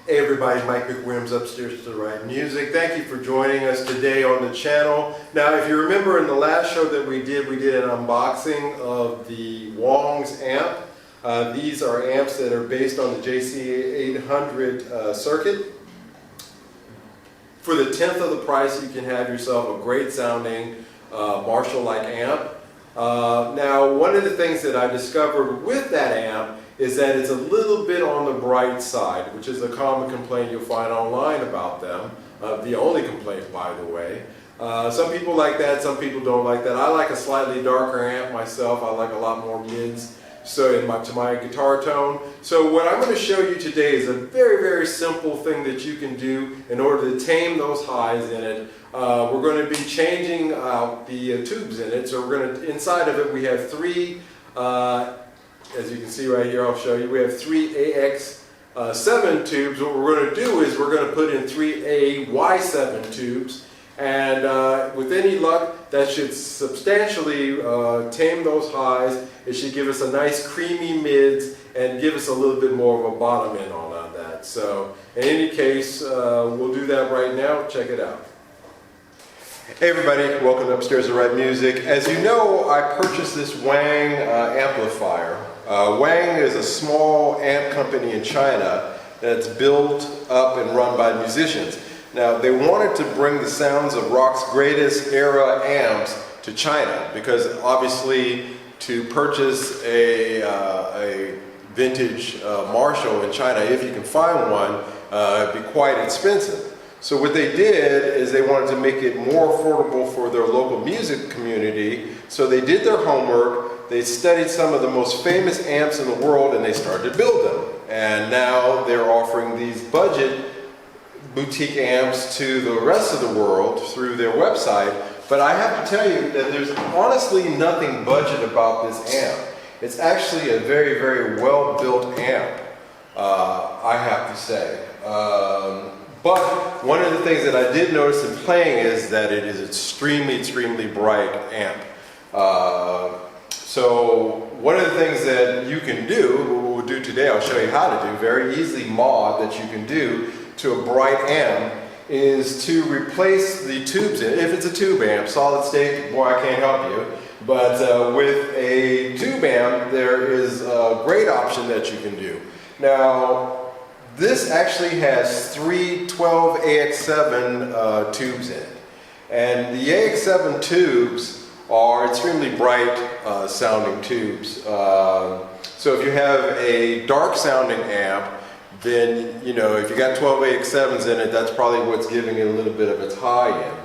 Hey everybody, Mike McWilliams upstairs to the right music. Thank you for joining us today on the channel. Now if you remember in the last show that we did an unboxing of the Wangs amp. These are amps that are based on the JC800 circuit. For the 10th of the price you can have yourself a great sounding Marshall-like amp. Now one of the things that I discovered with that amp is that it's a little bit on the bright side, which is a common complaint you'll find online about them. The only complaint, by the way. Some people like that, some people don't like that. I like a slightly darker amp myself. I like a lot more mids to my guitar tone. So what I'm going to show you today is a very, very simple thing that you can do in order to tame those highs in it. We're going to be changing out the tubes in it. So inside of it we have three as you can see right here, I'll show you, we have three AX7 tubes. What we're going to do is we're going to put in three AY7 tubes, and with any luck that should substantially tame those highs. It should give us a nice creamy mids and give us a little bit more of a bottom end on that. So in any case, we'll do that right now. Check it out. Hey everybody, welcome to Upstairs to Right Music. As you know, I purchased this Wang amplifier. Wang is a small amp company in China that's built up and run by musicians. Now they wanted to bring the sounds of rock's greatest era amps to China because obviously to purchase a vintage Marshall in China, if you can find one, it'd be quite expensive. So what they did is they wanted to make it more affordable for their local music community. So they did their homework, they studied some of the most famous amps in the world, and they started to build them. And now they're offering these budget boutique amps to the rest of the world through their website. But I have to tell you that there's honestly nothing budget about this amp. It's actually a very, very well-built amp, I have to say. But one of the things that I did notice in playing is that it is extremely bright amp. So one of the things that you can do, what we'll do today, I'll show you how to do, very easily mod that you can do to a bright amp, is to replace the tubes in it. If it's a tube amp, solid state, boy I can't help you. But with a tube amp, there is a great option that you can do. Now, this actually has three 12 AX7 tubes in it. And the AX7 tubes are extremely bright sounding tubes. So if you have a dark sounding amp, then, you know, if you got 12 AX7s in it, that's probably what's giving it a little bit of its high end.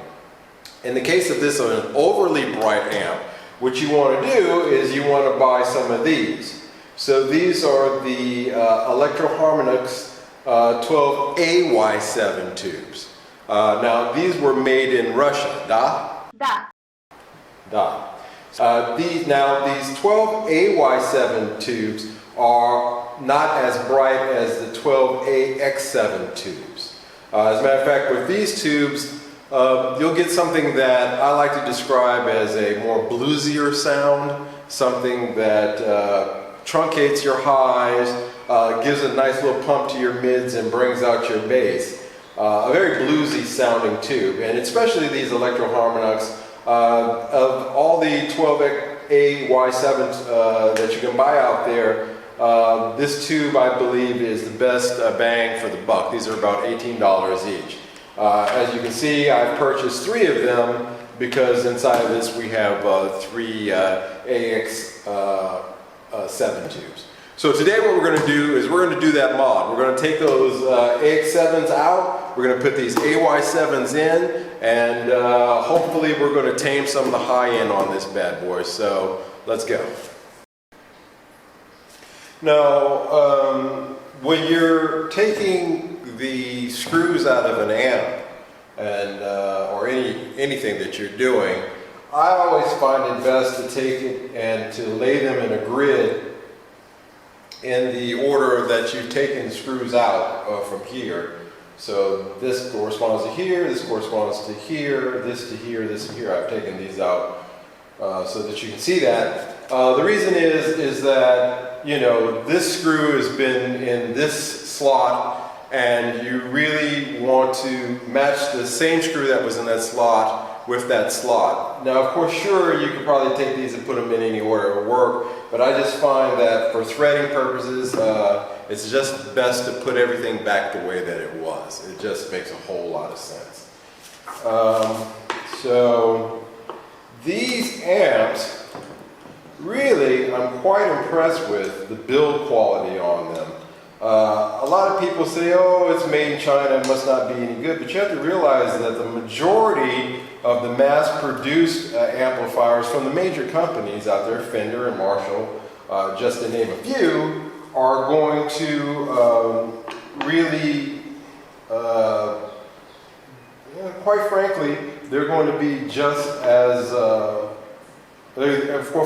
In the case of this, an overly bright amp, what you want to do is you want to buy some of these. So these are the Electro-Harmonix 12 AY7 tubes. Now these were made in Russia. These 12 AY7 tubes are not as bright as the 12 AX7 tubes. As a matter of fact, with these tubes, you'll get something that I like to describe as a more bluesier sound, something that truncates your highs, gives a nice little pump to your mids and brings out your bass. A very bluesy sounding tube, and especially these Electro-Harmonix. Of all the 12 AY7s that you can buy out there, this tube I believe is the best bang for the buck. These are about $18 each. As you can see, I've purchased three of them because inside of this we have three AX7 tubes. So today what we're going to do is we're going to do that mod. We're going to take those AX7s out, we're going to put these AY7s in, and hopefully we're going to tame some of the high end on this bad boy. So let's go. Now when you're taking the screws out of an amp and or anything that you're doing, I always find it best to take it and to lay them in a grid in the order that you've taken the screws out from here. So this corresponds to here, this corresponds to here, this to here, this to here. I've taken these out so that you can see that. The reason is that, you know, this screw has been in this slot and you really want to match the same screw that was in that slot with that slot. Now, of course, sure, you could probably take these and put them in any order it will work, but I just find that for threading purposes, it's just best to put everything back the way that it was. It just makes a whole lot of sense. So these amps, really, I'm quite impressed with the build quality on them. A lot of people say, oh, it's made in China, it must not be any good, but you have to realize that the majority of the mass-produced amplifiers from the major companies out there, Fender and Marshall, just to name a few, are going to really, quite frankly, they're going to be just as, well,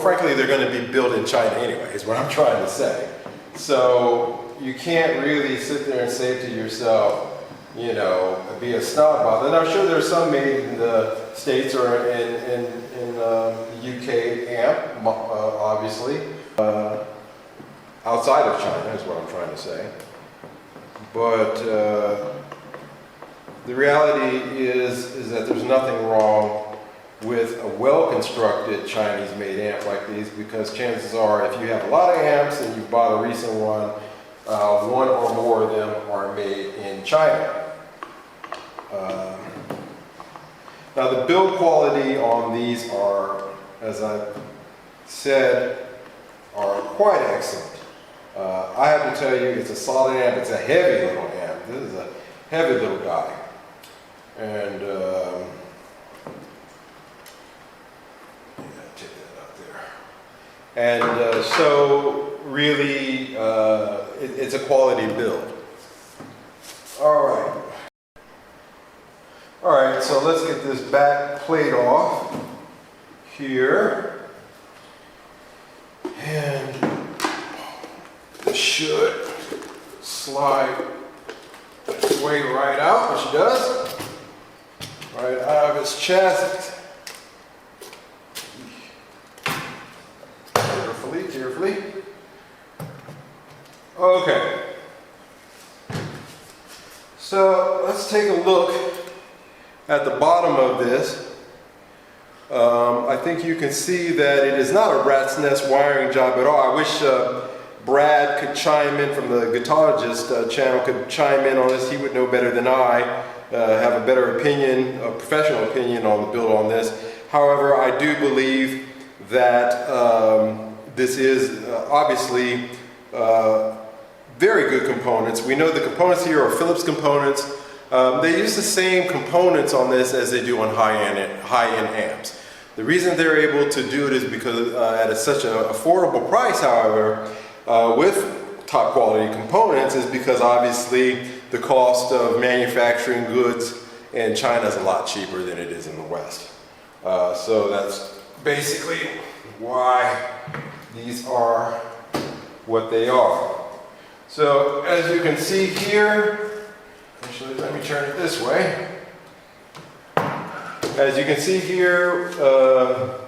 frankly, they're going to be built in China anyway, is what I'm trying to say. So you can't really sit there and say to yourself, you know, be a snob about it. And I'm sure there's some made in the States or in the UK amp, obviously, outside of China is what I'm trying to say. But the reality is that there's nothing wrong with a well-constructed Chinese-made amp like these, because chances are, if you have a lot of amps and you bought a recent one, one or more of them are made in China. Now the build quality on these are, as I said, are quite excellent. I have to tell you, it's a solid amp. It's a heavy little amp. This is a heavy little guy. And take that out there. And so really, it's a quality build. All right, so let's get this back plate off here. And this should slide its way right out, which it does. Right out of its chest. Carefully. Okay. So let's take a look at the bottom of this. I think you can see that it is not a rat's nest wiring job at all. I wish Brad could chime in from the Guitarologist channel, could chime in on this. He would know better than I, have a better opinion, a professional opinion on the build on this. However, I do believe that this is obviously very good components. We know the components here are Philips components. They use the same components on this as they do on high-end amps. The reason they're able to do it is because at such an affordable price, however, with top quality components, is because obviously the cost of manufacturing goods in China is a lot cheaper than it is in the West. So that's basically why these are what they are. So as you can see here, actually let me turn it this way. As you can see here, I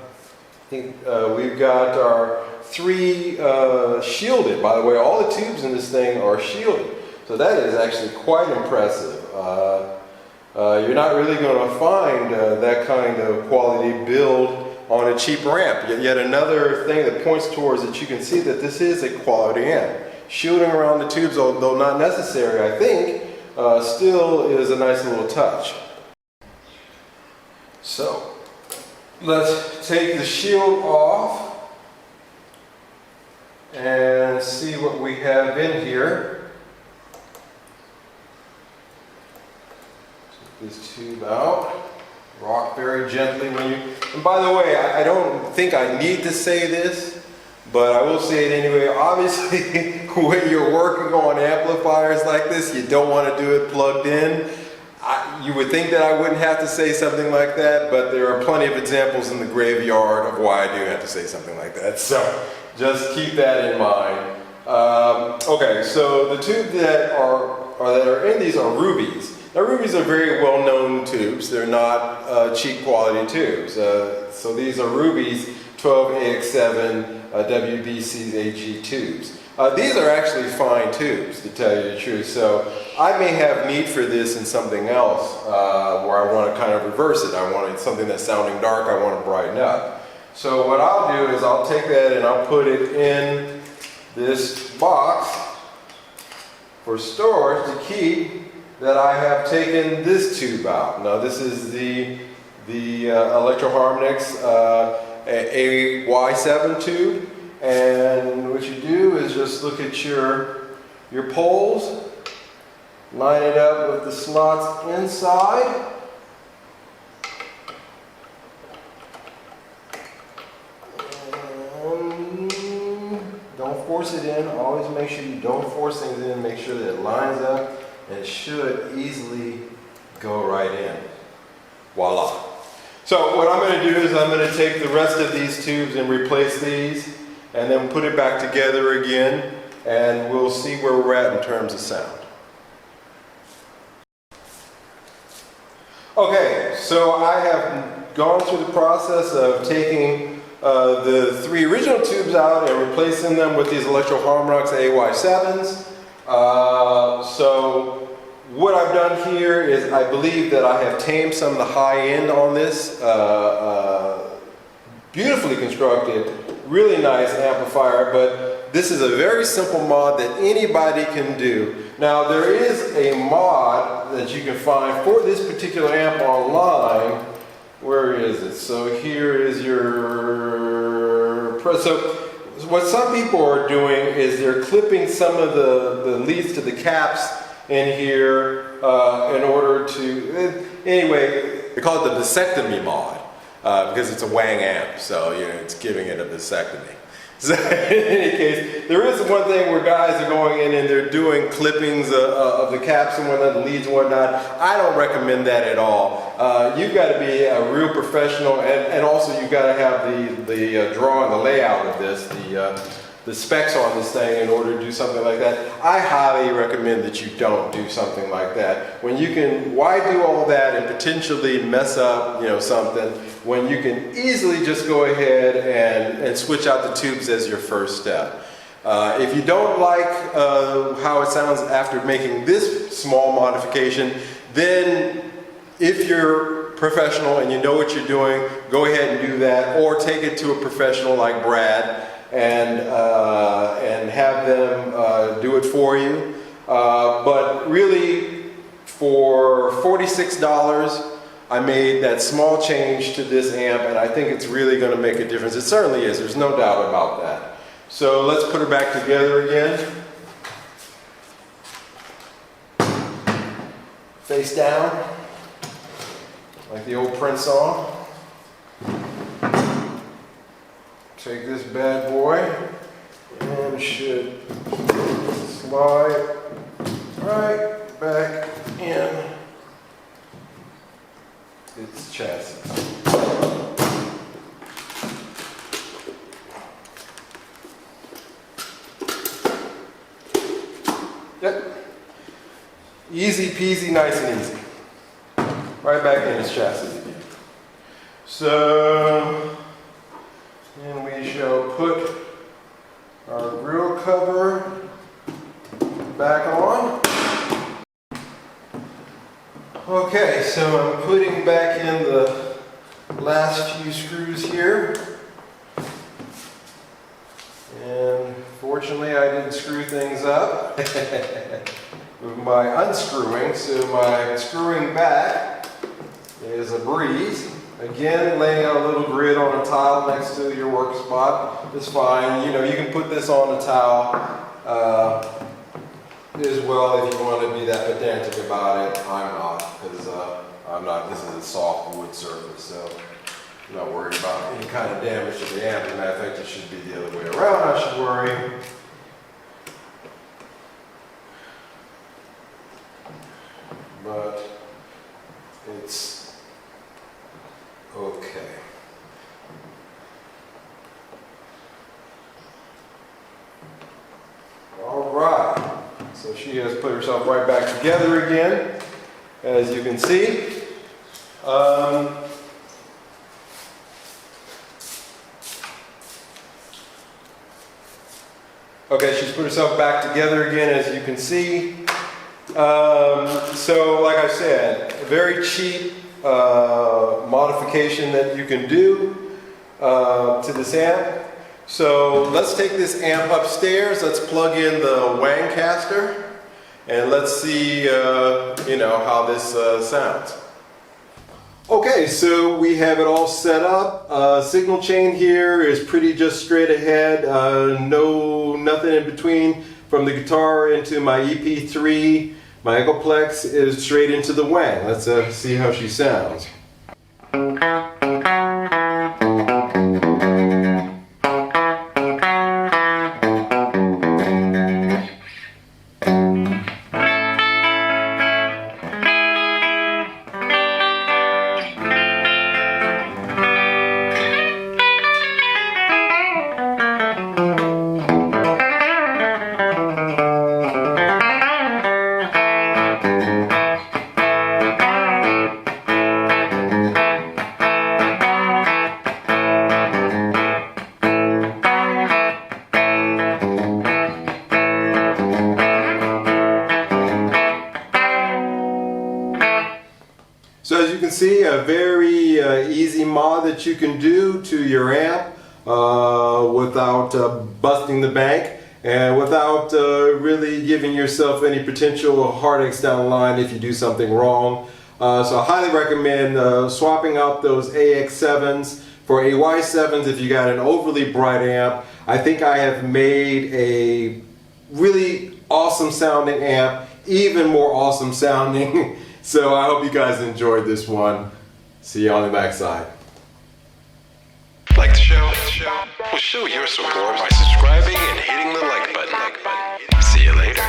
think we've got our three shielded. By the way, all the tubes in this thing are shielded. So that is actually quite impressive. You're not really going to find that kind of quality build on a cheaper amp. Yet another thing that points towards that you can see that this is a quality amp. Shielding around the tubes, although not necessary, I think, still is a nice little touch. So let's take the shield off and see what we have in here. Take this tube out. Rock very gently when you, and by the way, I don't think I need to say this, but I will say it anyway. Obviously, when you're working on amplifiers like this, you don't want to do it plugged in. You would think that I wouldn't have to say something like that, but there are plenty of examples in the graveyard of why I do have to say something like that. So just keep that in mind. Okay, so the tubes that are in these are rubies. Now rubies are very well-known tubes. They're not cheap quality tubes. So these are rubies 12AX7 WBC's AG tubes. These are actually fine tubes, to tell you the truth. So I may have need for this in something else where I want to kind of reverse it. I want something that's sounding dark, I want to brighten up. So what I'll do is I'll take that and I'll put it in this box for storage to keep that I have taken this tube out. Now this is the Electro-Harmonix AY7 tube, and what you do is just look at your poles, line it up with the slots inside, and don't force it in. Always make sure you don't force things in. Make sure that it lines up, and it should easily go right in. Voila. So what I'm going to do is I'm going to take the rest of these tubes and replace these, and then put it back together again, and we'll see where we're at in terms of sound. Okay, so I have gone through the process of taking the 3 original tubes out and replacing them with these Electro-Harmonix AY7s. So what I've done here is I believe that I have tamed some of the high end on this. Beautifully constructed, really nice amplifier, but this is a very simple mod that anybody can do. Now there is a mod that you can find for this particular amp online. Where is it? So here is your... So what some people are doing is they're clipping some of the leads to the caps in here in order to... Anyway, they call it the vasectomy mod. Because it's a Wang amp, so you know it's giving it a vasectomy. So in any case, there is one thing where guys are going in and they're doing clippings of the caps and whatnot, the leads and whatnot. I don't recommend that at all. You've got to be a real professional, and also you've got to have the drawing, the layout of this, the specs on this thing in order to do something like that. I highly recommend that you don't do something like that. When you can, why do all that and potentially mess up, you know, something, when you can easily just go ahead and switch out the tubes as your first step. If you don't like how it sounds after making this small modification, then if you're professional and you know what you're doing, go ahead and do that, or take it to a professional like Brad and have them do it for you. But really, for $46, I made that small change to this amp, and I think it's really going to make a difference. It certainly is. There's no doubt about that. So let's put it back together again. Face down, like the old Prince song. Take this bad boy, and it should slide right back in its chassis. Yep. Easy peasy, nice and easy. Right back in its chassis again. So, and we shall put our grill cover back on. Okay, so I'm putting back in the last few screws here. And fortunately I didn't screw things up with my unscrewing, so my screwing back is a breeze. Again, laying out a little grid on a tile next to your work spot is fine. You know, you can put this on a tile as well if you want to be that pedantic about it. I'm not, because I'm not. This is a soft wood surface, so I'm not worried about any kind of damage to the amp. As a matter of fact, it should be the other way around. I should worry. But it's okay. All right. So she has put herself right back together again, as you can see. Okay, she's put herself back together again, as you can see. So like I said, a very cheap modification that you can do to this amp. So let's take this amp upstairs, let's plug in the Wang caster, and let's see how this sounds. Okay, so we have it all set up. Signal chain here is pretty just straight ahead, nothing in between. From the guitar into my EP3, my Echoplex is straight into the Wang. Let's see how she sounds. So as you can see, a very easy mod that you can do to your amp without busting the bank and without really giving yourself any potential heartaches down the line if you do something wrong. So I highly recommend swapping out those AX7s for AY7s if you got an overly bright amp. I think I have made a really awesome sounding amp, even more awesome sounding. So I hope you guys enjoyed this one. See you on the backside. Like the show? Well, show your support by subscribing and hitting the like button. See you later.